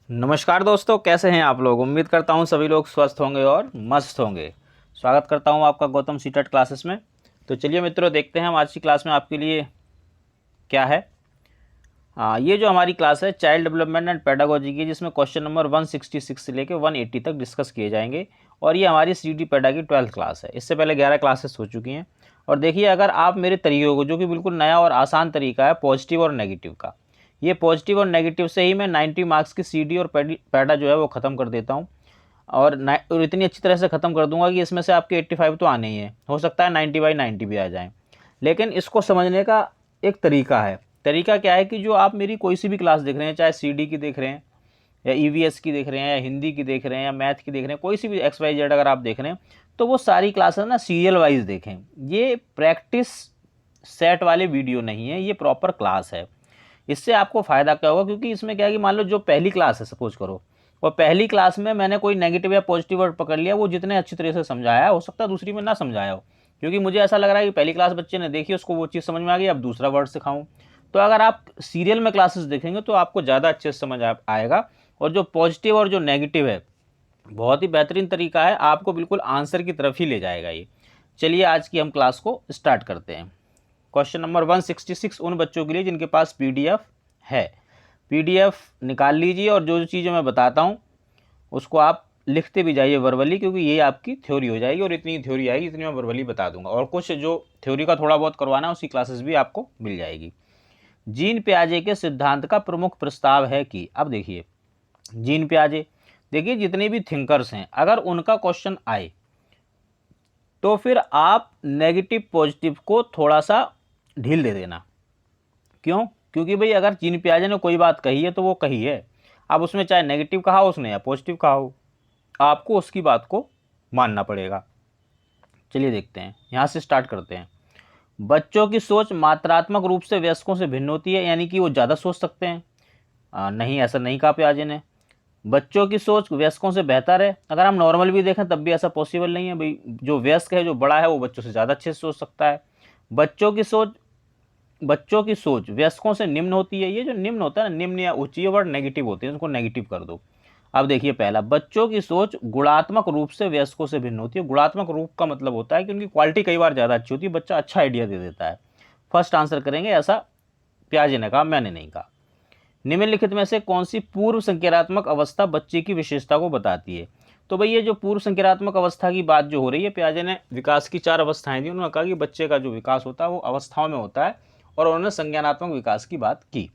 नमस्कार दोस्तों, कैसे हैं आप लोग। उम्मीद करता हूं सभी लोग स्वस्थ होंगे और मस्त होंगे। स्वागत करता हूं आपका गौतम सीटेट क्लासेस में। तो चलिए मित्रों, देखते हैं हम आज की क्लास में आपके लिए क्या है। ये जो हमारी क्लास है चाइल्ड डेवलपमेंट एंड पेडागोजी की, जिसमें क्वेश्चन नंबर 166 से लेकर 180 तक डिस्कस किए जाएंगे। और ये हमारी सीडी पेडा की 12th क्लास है। इससे पहले 11 क्लासेस हो चुकी हैं। और देखिए, अगर आप मेरे तरीकों को, जो कि बिल्कुल नया और आसान तरीका है पॉजिटिव और नेगेटिव का, ये पॉजिटिव और नेगेटिव से ही मैं 90 मार्क्स की सीडी और पेडा जो है वो ख़त्म कर देता हूँ। और इतनी अच्छी तरह से ख़त्म कर दूंगा कि इसमें से आपके 85 तो आने ही हैं। हो सकता है 90/90 भी आ जाएँ। लेकिन इसको समझने का एक तरीका है। तरीका क्या है कि जो आप मेरी कोई सी भी क्लास देख रहे हैं, चाहे सीडी की देख रहे हैं या ईवीएस की देख रहे हैं या हिंदी की देख रहे हैं या मैथ की देख रहे हैं, कोई सी भी XYZ अगर आप देख रहे हैं, तो वो सारी क्लासेस ना सीरियल वाइज देखें। ये प्रैक्टिस सेट वाले वीडियो नहीं है, ये प्रॉपर क्लास है। इससे आपको फ़ायदा क्या होगा, क्योंकि इसमें क्या है कि मान लो जो पहली क्लास है, सपोज करो, और पहली क्लास में मैंने कोई नेगेटिव या पॉजिटिव वर्ड पकड़ लिया, वो जितने अच्छी तरह से समझाया, हो सकता है दूसरी में ना समझाया हो। क्योंकि मुझे ऐसा लग रहा है कि पहली क्लास बच्चे ने देखी, उसको वो चीज़ समझ में आ गई, अब दूसरा वर्ड सिखाऊं। तो अगर आप सीरियल में क्लासेस देखेंगे तो आपको ज़्यादा अच्छे से समझ आएगा। और जो पॉजिटिव और जो नेगेटिव है, बहुत ही बेहतरीन तरीका है, आपको बिल्कुल आंसर की तरफ ही ले जाएगा ये। चलिए आज की हम क्लास को स्टार्ट करते हैं। क्वेश्चन नंबर 166 उन बच्चों के लिए जिनके पास पीडीएफ है। पीडीएफ निकाल लीजिए और जो जो चीज़ें मैं बताता हूँ उसको आप लिखते भी जाइए वर्बली, क्योंकि ये आपकी थ्योरी हो जाएगी और इतनी थ्योरी आएगी इतनी मैं वर्बली बता दूंगा। और कुछ जो थ्योरी का थोड़ा बहुत करवाना है उसकी क्लासेस भी आपको मिल जाएगी। जीन पियाजे के सिद्धांत का प्रमुख प्रस्ताव है कि, अब देखिए जीन पियाजे, देखिए जितने भी थिंकर्स हैं, अगर उनका क्वेश्चन आए तो फिर आप नेगेटिव पॉजिटिव को थोड़ा सा ढील दे देना। क्यों? क्योंकि भाई अगर जीन पियाजे ने कोई बात कही है तो वो कही है। अब उसमें चाहे नेगेटिव कहा हो उसने या पॉजिटिव कहा हो, आपको उसकी बात को मानना पड़ेगा। चलिए देखते हैं, यहाँ से स्टार्ट करते हैं। बच्चों की सोच मात्रात्मक रूप से वयस्कों से भिन्न होती है, यानी कि वो ज़्यादा सोच सकते हैं। नहीं, ऐसा नहीं कहा पियाजे ने। बच्चों की सोच वयस्कों से बेहतर है। अगर हम नॉर्मल भी देखें तब भी ऐसा पॉसिबल नहीं है भाई। जो वयस्क है, जो बड़ा है, वो बच्चों से ज़्यादा अच्छे से सोच सकता है। बच्चों की सोच वयस्कों से निम्न होती है। ये जो निम्न होता है ना, निम्न या उच्च, ये वर्ड नेगेटिव होते हैं, उसको नेगेटिव कर दो। अब देखिए पहला, बच्चों की सोच गुणात्मक रूप से वयस्कों से भिन्न होती है। गुणात्मक रूप का मतलब होता है कि उनकी क्वालिटी कई बार ज़्यादा अच्छी होती है, बच्चा अच्छा आइडिया दे देता है। फर्स्ट आंसर करेंगे, ऐसा पियाजे ने कहा, मैंने नहीं कहा। निम्नलिखित में से कौन सी पूर्व संज्ञानात्मक अवस्था बच्चे की विशेषता को बताती है। तो भाई ये जो पूर्व संज्ञानात्मक अवस्था की बात जो हो रही है, पियाजे ने विकास की 4 अवस्थाएं दी। उन्होंने कहा कि बच्चे का जो विकास होता है वो अवस्थाओं में होता है, और उन्होंने संज्ञानात्मक विकास की बात की,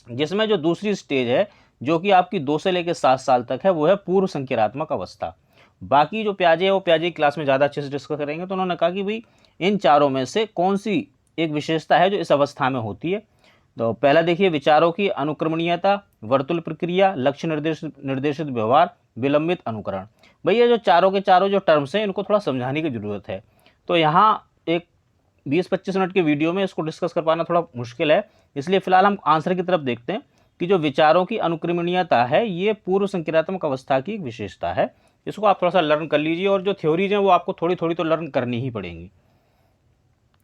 जिसमें जो दूसरी स्टेज है, जो कि आपकी 2 से लेकर 7 साल तक है, वो है पूर्व संज्ञानात्मक अवस्था। बाकी जो पियाजे है वो पियाजे की क्लास में ज़्यादा अच्छे से डिस्कस करेंगे। तो उन्होंने कहा कि भाई इन चारों में से कौन सी एक विशेषता है जो इस अवस्था में होती है। तो पहला देखिए, विचारों की अनुक्रमणीयता, वर्तुल प्रक्रिया, लक्ष्य निर्देशित निर्देशित व्यवहार, विलंबित अनुकरण। भाई ये जो चारों के चारों जो टर्म्स हैं, इनको थोड़ा समझाने की ज़रूरत है। तो यहाँ एक 20-25 मिनट के वीडियो में इसको डिस्कस कर पाना थोड़ा मुश्किल है, इसलिए फिलहाल हम आंसर की तरफ देखते हैं कि जो विचारों की अनुक्रमणीयता है, ये पूर्व संक्रियात्मक अवस्था की एक विशेषता है। इसको आप थोड़ा सा लर्न कर लीजिए, और जो थ्योरीज हैं वो आपको थोड़ी थोड़ी तो लर्न करनी ही पड़ेंगी।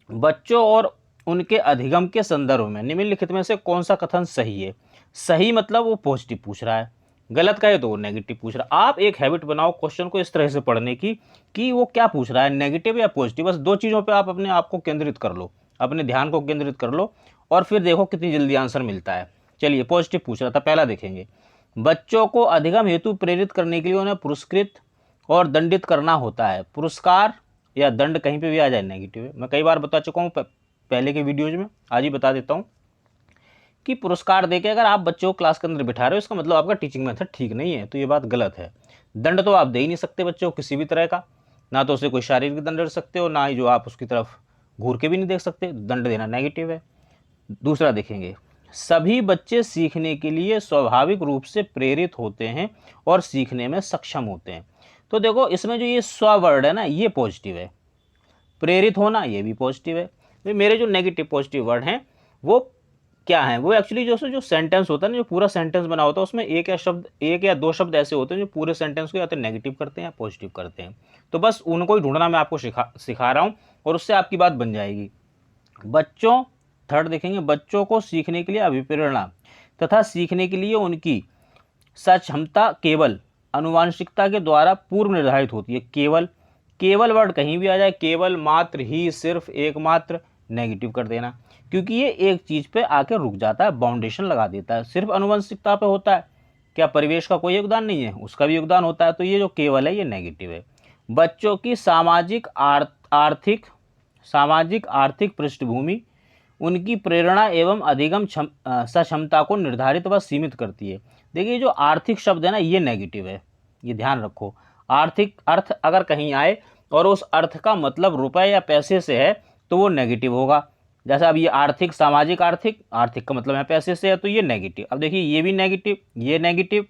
बच्चों और उनके अधिगम के संदर्भ में निम्नलिखित में से कौन सा कथन सही है। सही मतलब वो पॉजिटिव पूछ रहा है, गलत कहे तो वो नेगेटिव पूछ रहा है। आप एक हैबिट बनाओ क्वेश्चन को इस तरह से पढ़ने की कि वो क्या पूछ रहा है, नेगेटिव या पॉजिटिव। बस 2 चीज़ों पे आप अपने आप को केंद्रित कर लो, अपने ध्यान को केंद्रित कर लो, और फिर देखो कितनी जल्दी आंसर मिलता है। चलिए, पॉजिटिव पूछ रहा था, पहला देखेंगे। बच्चों को अधिगम हेतु प्रेरित करने के लिए उन्हें पुरस्कृत और दंडित करना होता है। पुरस्कार या दंड कहीं पे भी आ जाए नेगेटिव है। मैं कई बार बता चुका हूँ पहले के वीडियोज में, आज ही बता देता हूँ कि पुरस्कार देके अगर आप बच्चों को क्लास के अंदर बिठा रहे हो, इसका मतलब आपका टीचिंग मेथड ठीक नहीं है, तो ये बात गलत है। दंड तो आप दे ही नहीं सकते बच्चों को किसी भी तरह का, ना तो उसे कोई शारीरिक दंड दे सकते हो, ना ही जो आप उसकी तरफ घूर के भी नहीं देख सकते। दंड देना नेगेटिव है। दूसरा देखेंगे, सभी बच्चे सीखने के लिए स्वाभाविक रूप से प्रेरित होते हैं और सीखने में सक्षम होते हैं। तो देखो इसमें जो ये स्व वर्ड है ना, ये पॉजिटिव है। प्रेरित होना, ये भी पॉजिटिव है। तो मेरे जो नेगेटिव पॉजिटिव वर्ड हैं वो क्या हैं, वो एक्चुअली जो सेंटेंस होता है ना, जो पूरा सेंटेंस बना होता है, उसमें एक या दो शब्द ऐसे होते हैं जो पूरे सेंटेंस को या तो नेगेटिव करते हैं या पॉजिटिव करते हैं। तो बस उनको ही ढूंढना मैं आपको सिखा रहा हूँ, और उससे आपकी बात बन जाएगी। बच्चों, थर्ड देखेंगे, बच्चों को सीखने के लिए अभिप्रेरणा तथा सीखने के लिए उनकी सक्षमता केवल आनुवंशिकता के द्वारा पूर्व निर्धारित होती है। केवल, केवल वर्ड कहीं भी आ जाए, केवल, मात्र, ही, सिर्फ, एकमात्र, नेगेटिव कर देना, क्योंकि ये एक चीज पे आके रुक जाता है, बाउंडेशन लगा देता है। सिर्फ आनुवंशिकता पे होता है क्या परिवेश का कोई योगदान नहीं है? उसका भी योगदान होता है। तो ये जो केवल है ये नेगेटिव है। बच्चों की सामाजिक आर्थिक पृष्ठभूमि उनकी प्रेरणा एवं अधिगम सक्षमता को निर्धारित व सीमित करती है। देखिए जो आर्थिक शब्द है ना ये नेगेटिव है, ये ध्यान रखो। आर्थिक अर्थ अगर कहीं आए और उस अर्थ का मतलब रुपए या पैसे से है तो वो नेगेटिव होगा। जैसे अब ये आर्थिक, सामाजिक, आर्थिक, आर्थिक का मतलब है पैसे से है तो ये नेगेटिव। अब देखिए ये भी नेगेटिव, ये नेगेटिव,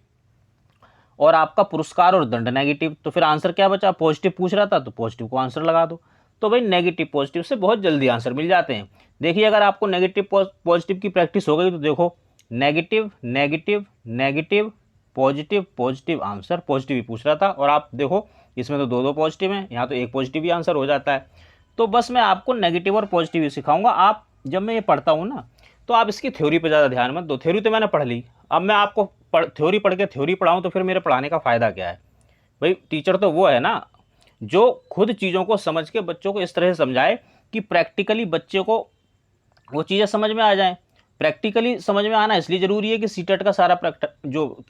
और आपका पुरस्कार और दंड नेगेटिव। तो फिर आंसर क्या बचा? पॉजिटिव पूछ रहा था तो पॉजिटिव को आंसर लगा दो। तो भाई नेगेटिव पॉजिटिव से बहुत जल्दी आंसर मिल जाते हैं। देखिए अगर आपको नेगेटिव पॉजिटिव की प्रैक्टिस हो गई तो देखो negative negative negative positive positive answer, positive ही पूछ रहा था और आप देखो इसमें तो दो दो पॉजिटिव हैं, यहाँ तो एक पॉजिटिव ही आंसर हो जाता है। तो बस मैं आपको नेगेटिव और पॉजिटिव ही सिखाऊंगा। आप जब मैं ये पढ़ता हूँ ना तो आप इसकी थ्योरी पे ज़्यादा ध्यान मत दो। थ्योरी तो मैंने पढ़ ली, अब मैं आपको थ्योरी पढ़ के थ्योरी पढ़ाऊँ तो फिर मेरे पढ़ाने का फ़ायदा क्या है? भाई टीचर तो वो है ना जो खुद चीज़ों को समझ के बच्चों को इस तरह से समझाए कि प्रैक्टिकली बच्चे को वो चीज़ें समझ में आ जाएं। प्रैक्टिकली समझ में आना इसलिए ज़रूरी है कि सीटेट का सारा जो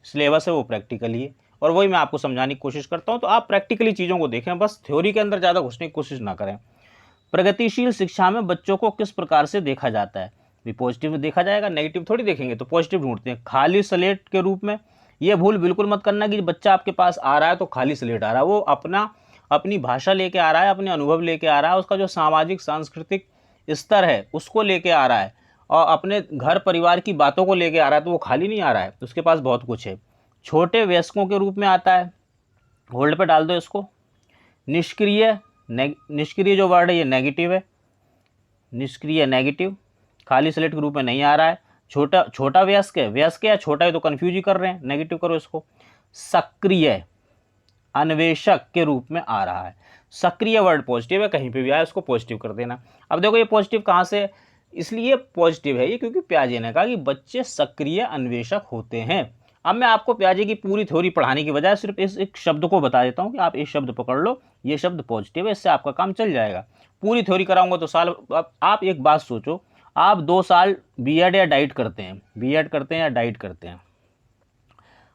सिलेबस है वो प्रैक्टिकली है, और वही मैं आपको समझाने की कोशिश करता हूँ। तो आप प्रैक्टिकली चीज़ों को देखें, बस थ्योरी के अंदर ज़्यादा घुसने की कोशिश ना करें। प्रगतिशील शिक्षा में बच्चों को किस प्रकार से देखा जाता है? भी पॉजिटिव में देखा जाएगा, नेगेटिव थोड़ी देखेंगे। तो पॉजिटिव ढूंढते हैं, खाली स्लेट के रूप में। ये भूल बिल्कुल मत करना कि बच्चा आपके पास आ रहा है तो खाली स्लेट आ रहा है। वो अपनी भाषा लेके आ रहा है, अपने अनुभव लेके आ रहा है, उसका जो सामाजिक सांस्कृतिक स्तर है उसको लेके आ रहा है, और अपने घर परिवार की बातों को लेके आ रहा है। तो वो खाली नहीं आ रहा है, उसके पास बहुत कुछ है। छोटे वयस्कों के रूप में आता है, होल्ड पे डाल दो इसको। निष्क्रिय, निष्क्रिय जो वर्ड है ये नेगेटिव है, निष्क्रिय नेगेटिव, खाली स्लेट के रूप में नहीं आ रहा है। छोटा वयस्क है, वयस्क या छोटा है तो कंफ्यूज ही कर रहे हैं, नेगेटिव करो इसको। सक्रिय अन्वेषक के रूप में आ रहा है। सक्रिय वर्ड पॉजिटिव है, कहीं पे भी आए उसको पॉजिटिव कर देना। अब देखो ये पॉजिटिव कहाँ से, इसलिए पॉजिटिव है ये क्योंकि प्याजे ने कहा कि बच्चे सक्रिय अन्वेषक होते हैं। अब मैं आपको प्याजे की पूरी थ्योरी पढ़ाने की बजाय सिर्फ इस एक शब्द को बता देता हूँ कि आप इस शब्द पकड़ लो, ये शब्द पॉजिटिव है, इससे आपका काम चल जाएगा। पूरी थ्योरी कराऊंगा तो साल, आप एक बात सोचो, आप 2 साल बीएड या डाइट करते हैं, बीएड करते हैं या डाइट करते हैं,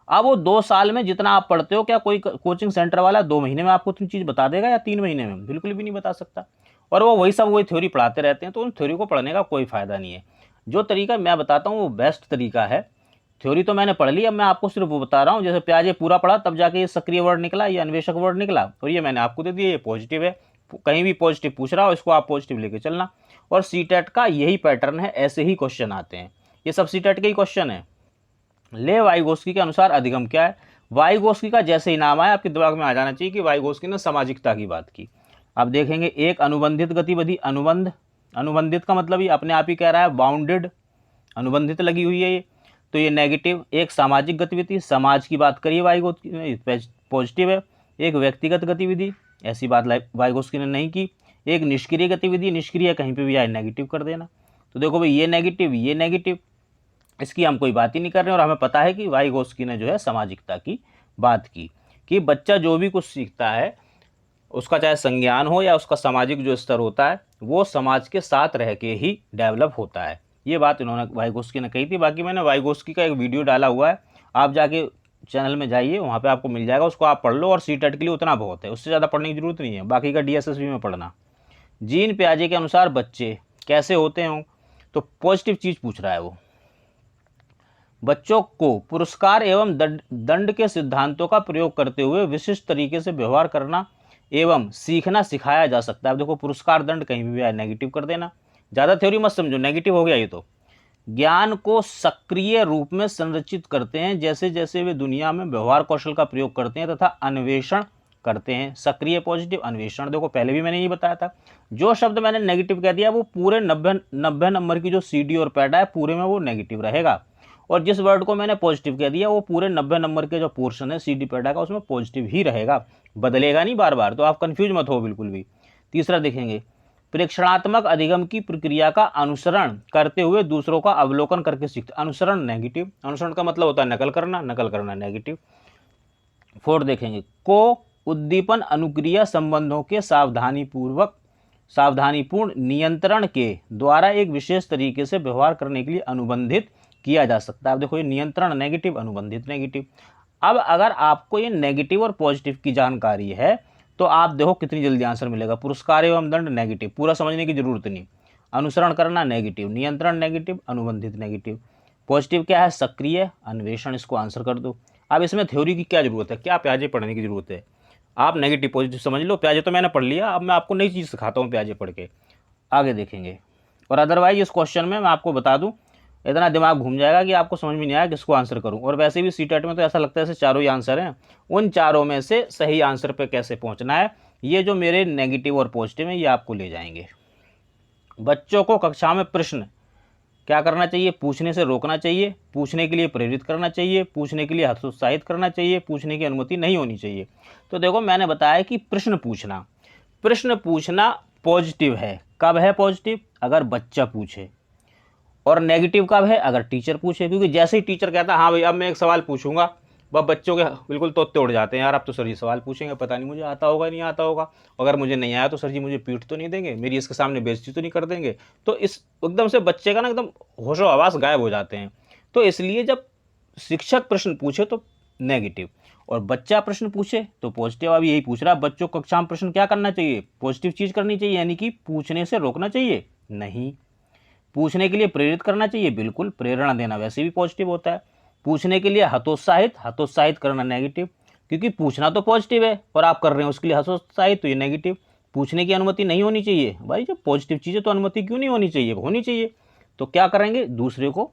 अब वो 2 साल में जितना आप पढ़ते हो, क्या कोई कोचिंग सेंटर वाला 2 महीने में आपको उतनी चीज़ बता देगा या 3 महीने में? बिल्कुल भी नहीं बता सकता। और वो वही थ्योरी पढ़ाते रहते हैं, तो उन थ्योरी को पढ़ने का कोई फ़ायदा नहीं है। जो तरीका मैं बताता हूँ वो बेस्ट तरीका है। थ्योरी तो मैंने पढ़ ली, अब मैं आपको सिर्फ वो बता रहा हूँ। जैसे प्याजे पूरा पढ़ा तब जाके ये सक्रिय वर्ड निकला, ये अन्वेषक वर्ड निकला, और ये मैंने आपको दे दिया, ये पॉजिटिव है। कहीं भी पॉजिटिव पूछ रहा हो इसको आप पॉजिटिव लेके चलना। और सीटेट का यही पैटर्न है, ऐसे ही क्वेश्चन आते हैं, ये सब सीटेट के ही क्वेश्चन है। ले वाइगोस्की के अनुसार अधिगम क्या है? वाइगोस्की का जैसे ही नाम आया आपके दिमाग में आ जाना चाहिए कि वाइगोस्की ने सामाजिकता की बात की। अब देखेंगे एक अनुबंधित गतिविधि, अनुबंधित का मतलब ये अपने आप ही कह रहा है बाउंडेड, अनुबंधित लगी हुई है ये, तो ये नेगेटिव। एक सामाजिक गतिविधि, समाज की बात करिए वाइगोस्की ने, पॉजिटिव है। एक व्यक्तिगत गतिविधि, ऐसी बात वाइगोस्की ने नहीं की। एक निष्क्रिय गतिविधि, निष्क्रिय कहीं पे भी आए नेगेटिव कर देना। तो देखो भाई ये नेगेटिव, इसकी हम कोई बात ही नहीं कर रहे हैं। और हमें पता है कि वाइगोस्की ने जो है सामाजिकता की बात की कि बच्चा जो भी कुछ सीखता है उसका चाहे संज्ञान हो या उसका सामाजिक जो स्तर होता है वो समाज के साथ रह के ही डेवलप होता है। ये बात इन्होंने वाइगोस्की ने कही थी। बाकी मैंने वाइगोस्की का एक वीडियो डाला हुआ है, आप जाके चैनल में जाइए, वहाँ पे आपको मिल जाएगा, उसको आप पढ़ लो। और सीटेट के लिए उतना बहुत है, उससे ज़्यादा पढ़ने की जरूरत नहीं है, बाकी का डीएसएसबी में पढ़ना। जीन प्याजे के अनुसार बच्चे कैसे होते हों? तो पॉजिटिव चीज़ पूछ रहा है वो। बच्चों को पुरस्कार एवं दंड के सिद्धांतों का प्रयोग करते हुए विशिष्ट तरीके से व्यवहार करना एवं सीखना सिखाया जा सकता है। अब देखो पुरस्कार दंड कहीं भी आए नेगेटिव कर देना, ज़्यादा थ्योरी मत समझो, नेगेटिव हो गया ये तो। ज्ञान को सक्रिय रूप में संरचित करते हैं जैसे जैसे वे दुनिया में व्यवहार कौशल का प्रयोग करते हैं तथा अन्वेषण करते हैं। सक्रिय पॉजिटिव, अन्वेषण, देखो पहले भी मैंने ये बताया था। जो शब्द मैंने नेगेटिव कह दिया वो पूरे 90 नंबर की जो सीडी और पैडा है पूरे में वो नेगेटिव रहेगा, और जिस वर्ड को मैंने पॉजिटिव कह दिया वो पूरे 90 नंबर के जो पोर्शन है सीडी पैडा का उसमें पॉजिटिव ही रहेगा, बदलेगा नहीं बार बार। तो आप कंफ्यूज मत हो बिल्कुल भी। तीसरा देखेंगे, प्रेक्षणात्मक अधिगम की प्रक्रिया का अनुसरण करते हुए दूसरों का अवलोकन करके सीखते। अनुसरण नेगेटिव, अनुसरण का मतलब होता है नकल करना, नकल करना नेगेटिव। 4 देखेंगे, को उद्दीपन अनुक्रिया संबंधों के सावधानीपूर्ण नियंत्रण के द्वारा एक विशेष तरीके से व्यवहार करने के लिए अनुबंधित किया जा सकता है। अब देखो ये नियंत्रण नेगेटिव, अनुबंधित नेगेटिव। अब अगर आपको ये नेगेटिव और पॉजिटिव की जानकारी है तो आप देखो कितनी जल्दी आंसर मिलेगा। पुरस्कार एवं दंड नेगेटिव, पूरा समझने की जरूरत नहीं। अनुसरण करना नेगेटिव, नियंत्रण नेगेटिव, अनुबंधित नेगेटिव। पॉजिटिव क्या है? सक्रिय अन्वेषण, इसको आंसर कर दो। अब इसमें थ्योरी की क्या जरूरत है, क्या प्याजे पढ़ने की जरूरत है? आप नेगेटिव पॉजिटिव समझ लो, प्याजे तो मैंने पढ़ लिया, अब मैं आपको नई चीज़ सिखाता हूँ प्याजे पढ़ के, आगे देखेंगे। और अदरवाइज इस क्वेश्चन में मैं आपको बता दूं, इतना दिमाग घूम जाएगा कि आपको समझ में नहीं आया किसको आंसर करूं। और वैसे भी सीटेट में तो ऐसा लगता है जैसे चारों ही आंसर हैं, उन चारों में से सही आंसर पे कैसे पहुंचना है, ये जो मेरे नेगेटिव और पॉजिटिव है ये आपको ले जाएंगे। बच्चों को कक्षा में प्रश्न क्या करना चाहिए? पूछने से रोकना चाहिए, पूछने के लिए प्रेरित करना चाहिए, पूछने के लिए हतोत्साहित करना चाहिए, पूछने की अनुमति नहीं होनी चाहिए। तो देखो मैंने बताया कि प्रश्न पूछना पॉजिटिव है। कब है पॉजिटिव? अगर बच्चा पूछे। और नेगेटिव कब है? अगर टीचर पूछे। क्योंकि जैसे ही टीचर कहता है हाँ भाई अब मैं एक सवाल पूछूंगा, वह बच्चों के बिल्कुल तोते उड़ जाते हैं, यार अब तो सर जी सवाल पूछेंगे, पता नहीं मुझे आता होगा नहीं आता होगा, अगर मुझे नहीं आया तो सर जी मुझे पीट तो नहीं देंगे, मेरी इसके सामने बेइज्जती तो नहीं कर देंगे। तो इस एकदम से बच्चे का ना एकदम होशो हवास गायब हो जाते हैं। तो इसलिए जब शिक्षक प्रश्न पूछे तो नेगेटिव, और बच्चा प्रश्न पूछे तो पॉजिटिव। अब यही पूछ रहा है बच्चों को कक्षा में प्रश्न क्या करना चाहिए? पॉजिटिव चीज़ करनी चाहिए, यानी कि पूछने से रोकना चाहिए नहीं। पूछने के लिए प्रेरित करना चाहिए, बिल्कुल, प्रेरणा देना वैसे भी पॉजिटिव होता है। पूछने के लिए हतोत्साहित करना नेगेटिव, क्योंकि पूछना तो पॉजिटिव है और आप कर रहे हैं उसके लिए हतोत्साहित, तो ये नेगेटिव। पूछने की अनुमति नहीं होनी चाहिए, भाई जब पॉजिटिव चीज़ है तो अनुमति क्यों नहीं होनी चाहिए? होनी चाहिए। तो क्या करेंगे? दूसरे को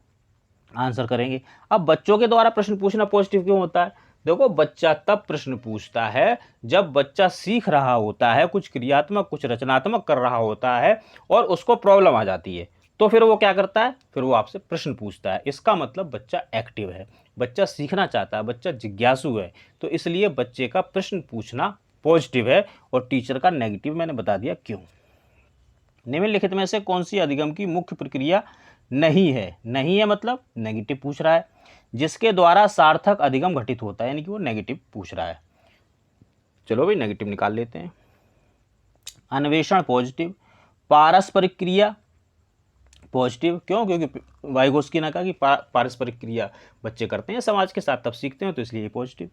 आंसर करेंगे। अब बच्चों के द्वारा प्रश्न पूछना पॉजिटिव क्यों होता है? देखो बच्चा तब प्रश्न पूछता है जब बच्चा सीख रहा होता है, कुछ क्रियात्मक कुछ रचनात्मक कर रहा होता है और उसको प्रॉब्लम आ जाती है, तो फिर वो क्या करता है? फिर वो आपसे प्रश्न पूछता है। इसका मतलब बच्चा एक्टिव है, बच्चा सीखना चाहता है, बच्चा जिज्ञासु है। तो इसलिए बच्चे का प्रश्न पूछना पॉजिटिव है और टीचर का नेगेटिव मैंने बता दिया क्यों। निम्नलिखित में से कौन सी अधिगम की मुख्य प्रक्रिया नहीं है? नहीं है मतलब नेगेटिव पूछ रहा है, जिसके द्वारा सार्थक अधिगम घटित होता है, यानी कि वो नेगेटिव पूछ रहा है। चलो भाई नेगेटिव निकाल लेते हैं। अन्वेषण पॉजिटिव, पारस्परिक क्रिया पॉजिटिव, क्यों? क्योंकि वाइगोस्की ने कहा कि पारस्परिक क्रिया बच्चे करते हैं समाज के साथ तब सीखते हैं, तो इसलिए पॉजिटिव।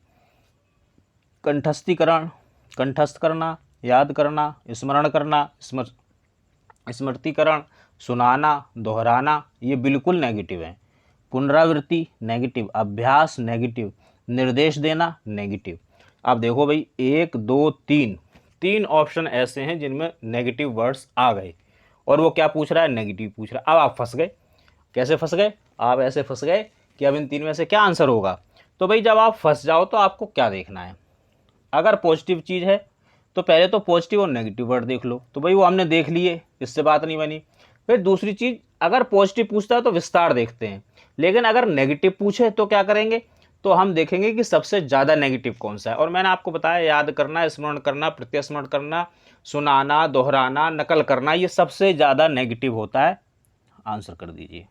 कंठस्थीकरण, कंठस्थ करना, याद करना, स्मरण करना, स्मृतिकरण, सुनाना, दोहराना, ये बिल्कुल नेगेटिव है। पुनरावृत्ति नेगेटिव, अभ्यास नेगेटिव, निर्देश देना नेगेटिव। अब देखो भाई 1 2 3 ऑप्शन ऐसे हैं जिनमें नेगेटिव वर्ड्स आ गए और वो क्या पूछ रहा है? नेगेटिव पूछ रहा है। अब आप फंस गए। कैसे फंस गए? आप ऐसे फंस गए कि अब इन 3 में से क्या आंसर होगा। तो भाई जब आप फंस जाओ तो आपको क्या देखना है? अगर पॉजिटिव चीज़ है तो पहले तो पॉजिटिव और नेगेटिव वर्ड देख लो, तो भाई वो हमने देख लिए, इससे बात नहीं बनी। फिर दूसरी चीज़, अगर पॉजिटिव पूछता है तो विस्तार देखते हैं, लेकिन अगर नेगेटिव पूछे तो क्या करेंगे? तो हम देखेंगे कि सबसे ज़्यादा नेगेटिव कौन सा है। और मैंने आपको बताया याद करना, स्मरण करना, प्रत्यस्मरण करना, सुनाना, दोहराना, नकल करना, ये सबसे ज़्यादा नेगेटिव होता है। आंसर कर दीजिए।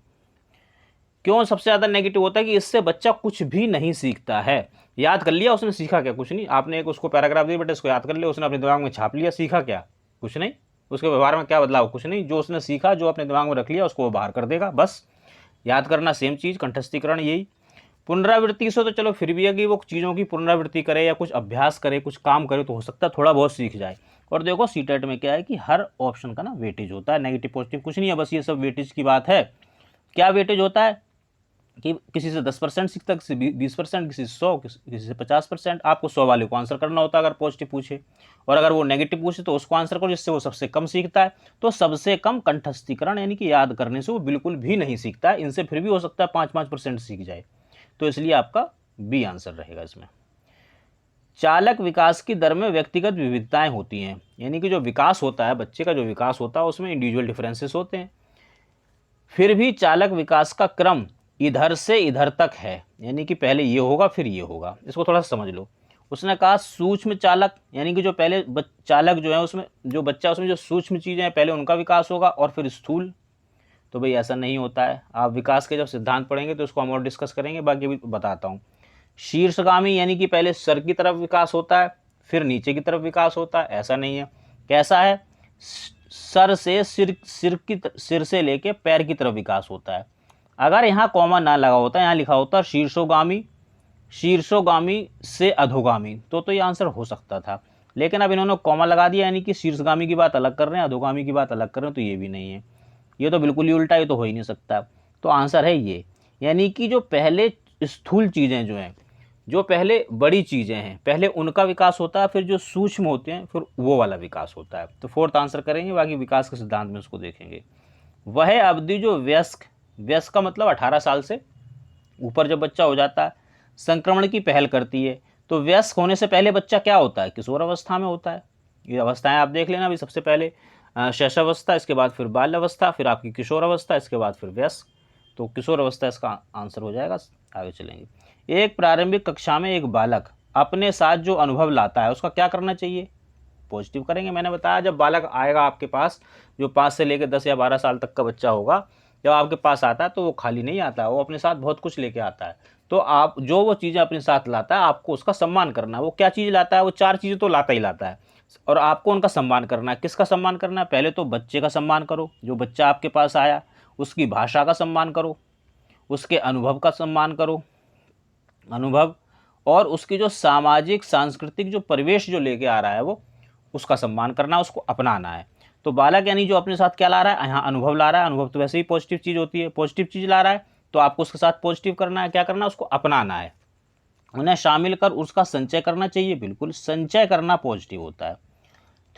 क्यों सबसे ज़्यादा नेगेटिव होता है? कि इससे बच्चा कुछ भी नहीं सीखता है। याद कर लिया, उसने सीखा क्या? कुछ नहीं। आपने एक उसको पैराग्राफ दिया, बेटा इसको याद कर लिया, उसने अपने दिमाग में छाप लिया, सीखा क्या? कुछ नहीं। उसके व्यवहार में क्या बदलाव? कुछ नहीं। जो उसने सीखा, जो अपने दिमाग में रख लिया, उसको वो बाहर कर देगा, बस। याद करना सेम चीज़, कंठस्थीकरण यही। पुनरावृत्ति से तो चलो फिर भी है कि वो चीज़ों की पुनरावृत्ति करे या कुछ अभ्यास करे, कुछ काम करे, तो हो सकता है थोड़ा बहुत सीख जाए। और देखो सीटेट में क्या है कि हर ऑप्शन का ना वेटेज होता है, नेगेटिव पॉजिटिव कुछ नहीं है, बस ये सब वेटेज की बात है। क्या वेटेज होता है? कि किसी से 10% सीखता है, किसी 20%, किसी से 100, किसी से 50%। आपको 100 वाले को आंसर करना होता है अगर पॉजिटिव पूछे, और अगर वो नेगेटिव पूछे तो उसको आंसर करो जिससे वो सबसे कम सीखता है। तो सबसे कम कंठस्थीकरण यानी कि याद करने से वो बिल्कुल भी नहीं सीखता है। इनसे फिर भी हो सकता है 5% सीख जाए, तो इसलिए आपका बी आंसर रहेगा इसमें। चालक विकास की दर में व्यक्तिगत विविधताएं होती हैं, यानी कि जो विकास होता है बच्चे का, जो विकास होता है उसमें इंडिविजुअल डिफरेंसेस होते हैं। फिर भी चालक विकास का क्रम इधर से इधर तक है, यानी कि पहले ये होगा फिर ये होगा। इसको थोड़ा सा समझ लो। उसने कहा सूक्ष्म चालक, यानी कि जो पहले चालक जो है उसमें जो बच्चा उसमें जो सूक्ष्म चीज़ें हैं पहले उनका विकास होगा और फिर स्थूल। तो भाई ऐसा नहीं होता है। आप विकास के जब सिद्धांत पढ़ेंगे तो उसको हम और डिस्कस करेंगे, बाकी भी बताता हूँ। शीर्षगामी यानी कि पहले सर की तरफ विकास होता है फिर नीचे की तरफ विकास होता है, ऐसा नहीं है। कैसा है? सर से सिर से लेके पैर की तरफ विकास होता है। अगर यहाँ कॉमा ना लगा होता, यहाँ लिखा होता शीर्षोगामी, शीर्षोगामी से अधोगामी, तो ये आंसर हो सकता था। लेकिन अब इन्होंने कॉमा लगा दिया, यानी कि शीर्षगामी की बात अलग कर रहे हैं, अधोगामी की बात अलग कर रहे हैं, तो ये भी नहीं है। ये तो बिल्कुल ही उल्टा, ये तो हो ही नहीं सकता। तो आंसर है ये, यानी कि जो पहले स्थूल चीज़ें जो हैं, जो पहले बड़ी चीज़ें हैं, पहले उनका विकास होता है, फिर जो सूक्ष्म होते हैं फिर वो वाला विकास होता है। तो फोर्थ आंसर करेंगे, बाकी विकास के सिद्धांत में उसको देखेंगे। वह अवधि जो वयस्क, वयस्क का मतलब 18 साल से ऊपर जब बच्चा हो जाता है, संक्रमण की पहल करती है। तो वयस्क होने से पहले बच्चा क्या होता है? किशोर अवस्था में होता है। ये अवस्थाएं आप देख लेना अभी, सबसे पहले शैशवावस्था, इसके बाद फिर बाल अवस्था, फिर आपकी किशोर अवस्था, इसके बाद फिर वयस्क। तो किशोर अवस्था इसका आंसर हो जाएगा। आगे चलेंगे। एक प्रारंभिक कक्षा में एक बालक अपने साथ जो अनुभव लाता है उसका क्या करना चाहिए? पॉजिटिव करेंगे। मैंने बताया जब बालक आएगा आपके पास, जो 5 से लेकर 10 या 12 साल तक का बच्चा होगा, जब आपके पास आता है तो वो खाली नहीं आता है, वो अपने साथ बहुत कुछ लेके आता है। तो आप जो वो चीज़ें अपने साथ लाता है आपको उसका सम्मान करना है। वो क्या चीज़ लाता है? वो 4 चीज़ें तो लाता ही लाता है, और आपको उनका सम्मान करना है। किसका सम्मान करना है? पहले तो बच्चे का सम्मान करो, जो बच्चा आपके पास आया, उसकी भाषा का सम्मान करो, उसके अनुभव का सम्मान करो, अनुभव, और उसकी जो सामाजिक सांस्कृतिक जो परिवेश जो लेके आ रहा है वो उसका सम्मान करना, उसको अपनाना है। तो बालक यानी जो अपने साथ क्या ला रहा है? यहाँ अनुभव ला रहा है। अनुभव तो वैसे ही पॉजिटिव चीज़ होती है, पॉजिटिव चीज़ ला रहा है तो आपको उसके साथ पॉजिटिव करना है। क्या करना है? उसको अपनाना है, उन्हें शामिल कर उसका संचय करना चाहिए। बिल्कुल, संचय करना पॉजिटिव होता है।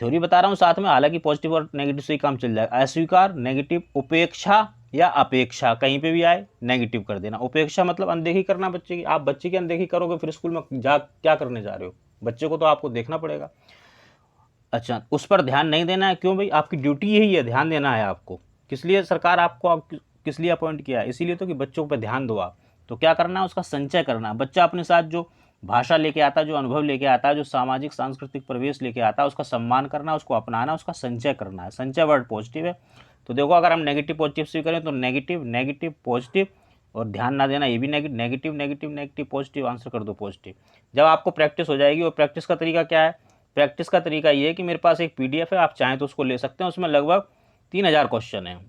थ्योरी बता रहा हूँ साथ में, हालांकि पॉजिटिव और नेगेटिव से ही काम चल जाएगा। अस्वीकार, नेगेटिव, उपेक्षा या अपेक्षा, कहीं पे भी आए नेगेटिव कर देना। उपेक्षा मतलब अनदेखी करना बच्चे की। आप बच्चे की अनदेखी करोगे फिर स्कूल में जा क्या करने जा रहे हो? बच्चे को तो आपको देखना पड़ेगा। अच्छा, उस पर ध्यान नहीं देना है। क्यों भाई? आपकी ड्यूटी यही है, ध्यान देना है आपको। किस लिए सरकार आपको किस लिए अपॉइंट किया है? इसीलिए तो कि बच्चों पर ध्यान दो आप। तो क्या करना है? उसका संचय करना है। बच्चा अपने साथ जो भाषा लेके आता है, जो अनुभव लेके आता है, जो सामाजिक सांस्कृतिक परिवेश लेके आता है, उसका सम्मान करना, उसको अपनाना, उसका संचय करना है। संचय वर्ड पॉजिटिव है। तो देखो अगर हम नेगेटिव पॉजिटिव से करें तो नेगेटिव नेगेटिव पॉजिटिव, और ध्यान ना देना ये भी negative negative negative positive, answer कर दो पॉजिटिव। जब आपको प्रैक्टिस हो जाएगी, और प्रैक्टिस का तरीका क्या है? प्रैक्टिस का तरीका ये है कि मेरे पास एक पीडीएफ है, आप चाहें तो उसको ले सकते हैं। उसमें लगभग 3000 क्वेश्चन हैं।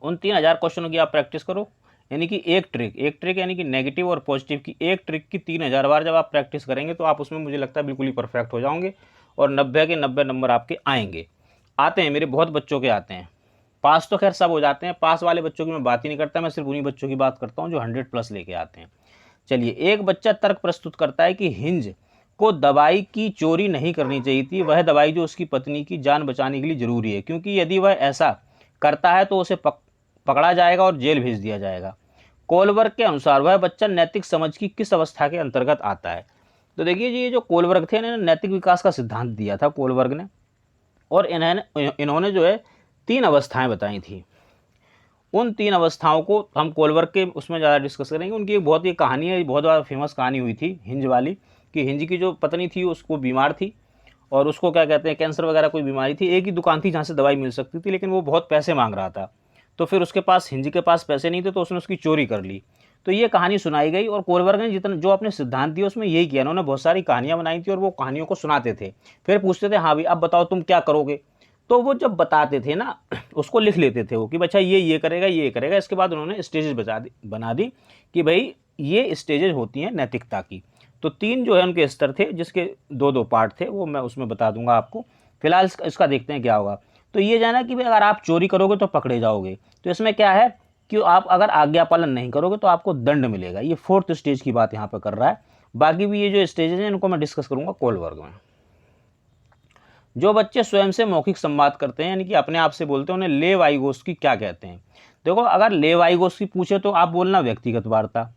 उन 3000 क्वेश्चनों की आप प्रैक्टिस करो, यानी कि एक ट्रिक यानी कि नेगेटिव और पॉजिटिव की एक ट्रिक की 3000 बार जब आप प्रैक्टिस करेंगे तो आप उसमें मुझे लगता है बिल्कुल ही परफेक्ट हो जाओगे, और 90 के 90 नंबर आपके आएंगे। आते हैं, मेरे बहुत बच्चों के आते हैं। पास तो खैर सब हो जाते हैं, पास वाले बच्चों की मैं बात ही नहीं करता, मैं सिर्फ उन्हीं बच्चों की बात करता हूँ जो 100+ लेके आते हैं। चलिए, एक बच्चा तर्क प्रस्तुत करता है कि हिंज को दवाई की चोरी नहीं करनी चाहिए थी, वह दवाई जो उसकी पत्नी की जान बचाने के लिए जरूरी है, क्योंकि यदि वह ऐसा करता है तो उसे पकड़ा जाएगा और जेल भेज दिया जाएगा। कोलबर्ग के अनुसार वह बच्चा नैतिक समझ की किस अवस्था के अंतर्गत आता है? तो देखिए जी, ये जो कोलबर्ग थे इन्होंने नैतिक विकास का सिद्धांत दिया था कोलबर्ग ने, और इन्होंने जो है 3 अवस्थाएं बताई थी। उन 3 अवस्थाओं को हम कोलबर्ग के उसमें ज़्यादा डिस्कस करेंगे। उनकी एक बहुत ही कहानी है, बहुत ज़्यादा फेमस कहानी हुई थी हिंज वाली, कि हिंज की जो पत्नी थी उसको बीमार थी, और उसको क्या कहते हैं, कैंसर वगैरह कोई बीमारी थी। एक ही दुकान थी जहाँ से दवाई मिल सकती थी, लेकिन वो बहुत पैसे मांग रहा था। तो फिर उसके पास, हिंज के पास पैसे नहीं थे, तो उसने उसकी चोरी कर ली। तो ये कहानी सुनाई गई, और कोलबर्ग ने जितना जो अपने सिद्धांत दिए उसमें यही किया। उन्होंने बहुत सारी कहानियाँ बनाई थी और वो कहानियों को सुनाते थे, फिर पूछते थे हाँ भाई अब बताओ तुम क्या करोगे। तो वो जब बताते थे ना, उसको लिख लेते थे वो, कि बच्चा ये करेगा, ये करेगा। इसके बाद उन्होंने स्टेजेस बना दी कि भाई ये स्टेजेस होती हैं नैतिकता की। तो 3 जो है उनके स्तर थे, जिसके 2-2 पार्ट थे, वो मैं उसमें बता दूंगा आपको। फिलहाल इसका देखते हैं क्या होगा। तो ये जाना कि भाई अगर आप चोरी करोगे तो पकड़े जाओगे। तो इसमें क्या है कि आप अगर आज्ञा पालन नहीं करोगे तो आपको दंड मिलेगा। ये 4th स्टेज की बात यहाँ पर कर रहा है। बाकी भी ये जो स्टेजेस हैं इनको मैं डिस्कस करूंगा कोलबर्ग में। जो बच्चे स्वयं से मौखिक संवाद करते हैं, यानी कि अपने आप से बोलते हैं, उन्हें लेवाइगोस्की क्या कहते हैं? देखो अगर लेवाइगोस्की पूछे तो आप बोलना व्यक्तिगत वार्ता,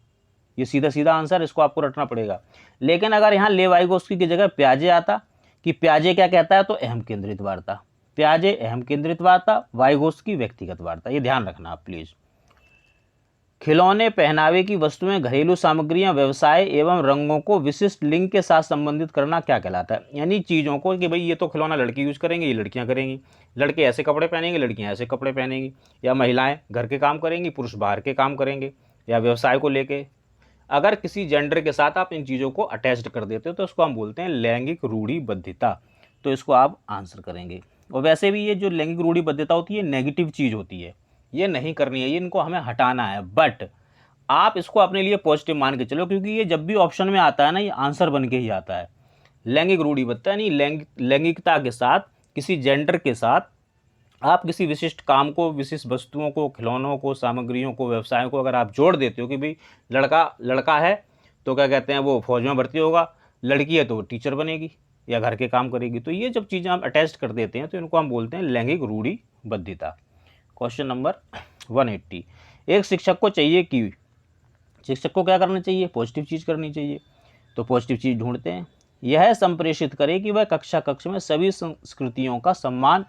ये सीधा सीधा आंसर, इसको आपको रटना पड़ेगा। लेकिन अगर यहाँ लेवाइगोस्की की जगह प्याजे आता कि प्याजे क्या कहता है, तो अहम केंद्रित वार्ता। प्याजे अहम केंद्रित वार्ता, वाइगोस्की व्यक्तिगत वार्ता। ये ध्यान रखना आप प्लीज। खिलौने, पहनावे की वस्तुएं, घरेलू सामग्रियां, व्यवसाय एवं रंगों को विशिष्ट लिंग के साथ संबंधित करना क्या कहलाता है? यानी चीज़ों को कि भाई ये तो खिलौना लड़की यूज़ करेंगे, ये लड़कियां करेंगी, लड़के ऐसे कपड़े पहनेंगे, लड़कियां ऐसे कपड़े पहनेंगी, या महिलाएं घर के काम करेंगी, पुरुष बाहर के काम करेंगे, या व्यवसाय को लेके। अगर किसी जेंडर के साथ आप इन चीज़ों को अटैच्ड कर देते हो तो उसको हम बोलते हैं लैंगिक रूढ़िबद्धता। तो इसको आप आंसर करेंगे। और वैसे भी ये जो लैंगिक रूढ़िबद्धता होती है नेगेटिव चीज़ होती है, ये नहीं करनी है, ये इनको हमें हटाना है। बट आप इसको अपने लिए पॉजिटिव मान के चलो, क्योंकि ये जब भी ऑप्शन में आता है ना, ये आंसर बन के ही आता है। लैंगिक रूढ़िबद्धता यानी लैंगिकता के साथ, किसी जेंडर के साथ आप किसी विशिष्ट काम को, विशिष्ट वस्तुओं को, खिलौनों को, सामग्रियों को, व्यवसायों को अगर आप जोड़ देते हो कि भाई लड़का लड़का है तो क्या कहते हैं वो फौज में भर्ती होगा, लड़की है तो वो टीचर बनेगी या घर के काम करेगी, तो ये जब चीज़ें आप अटैच कर देते हैं तो इनको हम बोलते हैं लैंगिक रूढ़िबद्धता। क्वेश्चन नंबर 180, एक शिक्षक को चाहिए कि शिक्षक को क्या करना चाहिए? पॉजिटिव चीज़ करनी चाहिए। तो पॉजिटिव चीज़ ढूंढते हैं। यह संप्रेषित करे कि वह कक्ष में सभी संस्कृतियों का सम्मान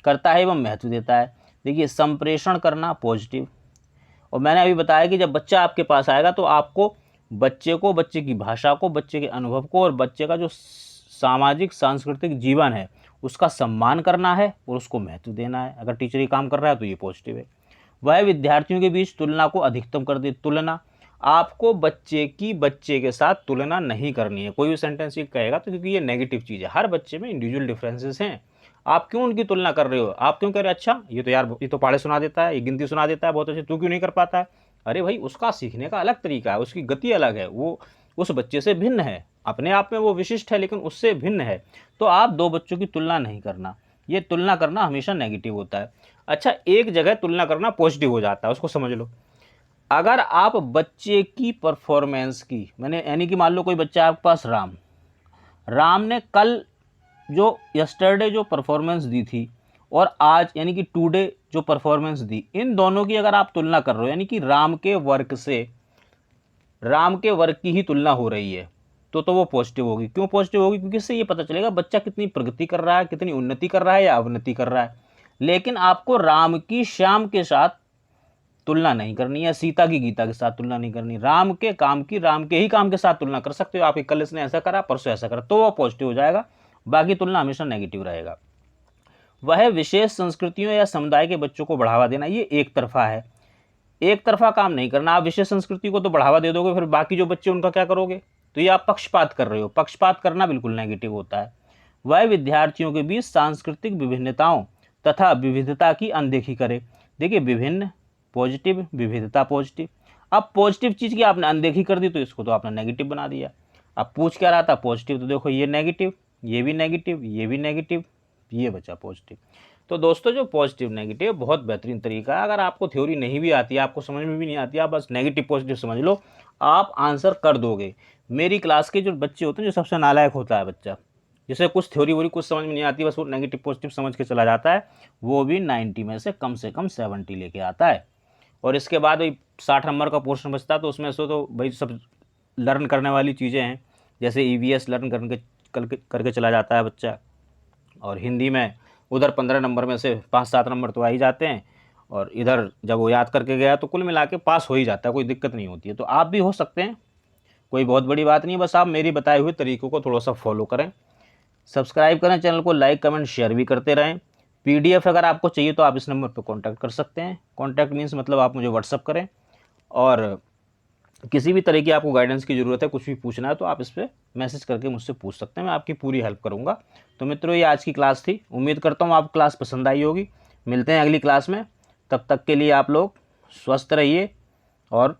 करता है एवं महत्व देता है। देखिए, संप्रेषण करना पॉजिटिव, और मैंने अभी बताया कि जब बच्चा आपके पास आएगा तो आपको बच्चे को, बच्चे की भाषा को, बच्चे के अनुभव को और बच्चे का जो सामाजिक सांस्कृतिक जीवन है उसका सम्मान करना है और उसको महत्व देना है। अगर टीचर ये काम कर रहा है तो ये पॉजिटिव है। वह विद्यार्थियों के बीच तुलना को अधिकतम कर दे। तुलना, आपको बच्चे की बच्चे के साथ तुलना नहीं करनी है। कोई भी सेंटेंस ये कहेगा तो क्योंकि ये नेगेटिव चीज़ है, हर बच्चे में इंडिविजुअल डिफरेंसेस हैं। आप क्यों उनकी तुलना कर रहे हो? आप क्यों कह रहे हो अच्छा ये तो यार ये तो पहाड़े सुना देता है, ये गिनती सुना देता है बहुत अच्छे, तू क्यों नहीं कर पाता है? अरे भाई, उसका सीखने का अलग तरीका है, उसकी गति अलग है, वो उस बच्चे से भिन्न है, अपने आप में वो विशिष्ट है लेकिन उससे भिन्न है। तो आप दो बच्चों की तुलना नहीं करना, ये तुलना करना हमेशा नेगेटिव होता है। अच्छा, एक जगह तुलना करना पॉजिटिव हो जाता है, उसको समझ लो। अगर आप बच्चे की परफॉर्मेंस की, मैंने यानी कि मान लो कोई बच्चा आपके पास राम ने कल जो यस्टरडे जो परफॉर्मेंस दी थी और आज यानी कि टुडे जो परफॉर्मेंस दी, इन दोनों की अगर आप तुलना कर रहे हो यानी कि राम के वर्क की ही तुलना हो रही है, तो वो पॉजिटिव होगी। क्यों पॉजिटिव होगी? क्योंकि इससे ये पता चलेगा बच्चा कितनी प्रगति कर रहा है, कितनी उन्नति कर रहा है या अवनति कर रहा है। लेकिन आपको राम की श्याम के साथ तुलना नहीं करनी है, सीता की गीता के साथ तुलना नहीं करनी। राम के काम की राम के ही काम के साथ तुलना कर सकते हो। आपके कल इसने ऐसा करा, परसों ऐसा करा, तो वो पॉजिटिव हो जाएगा। बाकी तुलना हमेशा नेगेटिव रहेगा। वह विशेष संस्कृतियों या समुदाय के बच्चों को बढ़ावा देना, ये एक तरफा है, एक तरफा काम नहीं करना। आप विशेष संस्कृति को तो बढ़ावा दे दोगे, फिर बाकी जो बच्चे उनका क्या करोगे? तो ये आप पक्षपात कर रहे हो। पक्षपात करना बिल्कुल नेगेटिव होता है। वह विद्यार्थियों के बीच सांस्कृतिक विभिन्नताओं तथा विविधता की अनदेखी करे। देखिए, विभिन्न पॉजिटिव, विविधता पॉजिटिव। अब पॉजिटिव चीज़ की आपने अनदेखी कर दी तो इसको तो आपने नेगेटिव बना दिया। अब पूछ क्या रहा था? पॉजिटिव, तो देखो ये नेगेटिव, ये भी नेगेटिव, ये भी नेगेटिव, ये बचा पॉजिटिव। तो दोस्तों, जो पॉजिटिव नेगेटिव बहुत बेहतरीन तरीका है। अगर आपको थ्योरी नहीं भी आती है, आपको समझ में भी नहीं आती है, आप बस नेगेटिव पॉजिटिव समझ लो, आप आंसर कर दोगे। मेरी क्लास के जो बच्चे होते हैं, जो सबसे नालायक होता है बच्चा, जिसे कुछ थ्योरी वोरी कुछ समझ में नहीं आती, बस वो नेगेटिव पॉजिटिव समझ के चला जाता है, वो भी 90 में से कम 70 लेके आता है। और इसके बाद भाई 60 नंबर का पोर्शन बचता है, तो उसमें से तो भाई सब लर्न करने वाली चीज़ें हैं, जैसे EVS लर्न करके चला जाता है बच्चा। और हिंदी में उधर 15 नंबर में से 5-7 नंबर तो आ ही जाते हैं, और इधर जब वो याद करके गया तो कुल मिला के पास हो ही जाता है, कोई दिक्कत नहीं होती है। तो आप भी हो सकते हैं, कोई बहुत बड़ी बात नहीं है, बस आप मेरी बताए हुए तरीकों को थोड़ा सा फॉलो करें, सब्सक्राइब करें चैनल को, लाइक कमेंट शेयर भी करते रहें। PDF अगर आपको चाहिए तो आप इस नंबर पर कॉन्टैक्ट कर सकते हैं। कॉन्टैक्ट मीन्स मतलब आप मुझे व्हाट्सअप करें, और किसी भी तरह की आपको गाइडेंस की ज़रूरत है, कुछ भी पूछना है तो आप इस पर मैसेज करके मुझसे पूछ सकते हैं, मैं आपकी पूरी हेल्प करूँगा। तो मित्रों, ये आज की क्लास थी, उम्मीद करता हूँ आपको क्लास पसंद आई होगी। मिलते हैं अगली क्लास में, तब तक के लिए आप लोग स्वस्थ रहिए और